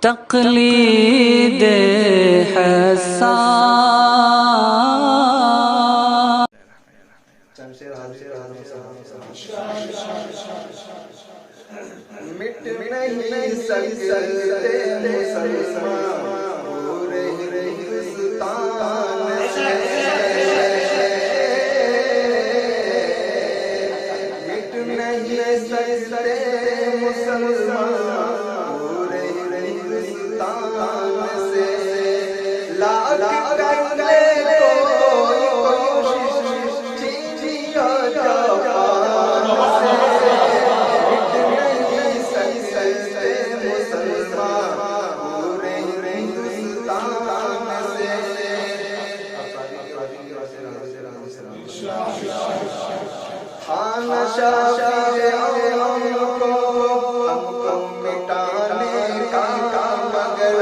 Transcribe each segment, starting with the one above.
تقلید حسان. مٹ نہیں سکتے مسلمان پورے ہندوستان سے، مٹ نہیں سکتے مسلمان پورے ہندوستان سے، لاکھ کر لے کوئی کوشش جیا جاپان سے، شافی ہم کو مٹانے کا مگر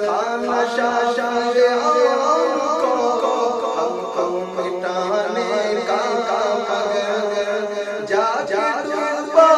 خانہ شافی ہم کو مٹانے کا مگر جا جا ڈوبا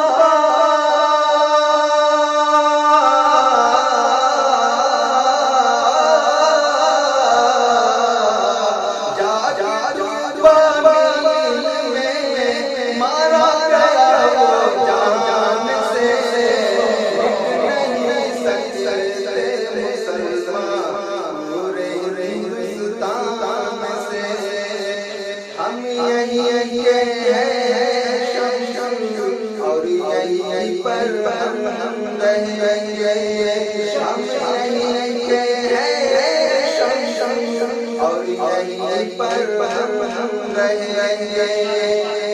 اور یہیں پر ہم رہیں گے، ہم یہیں اور یہیں پر ہم رہیں گے.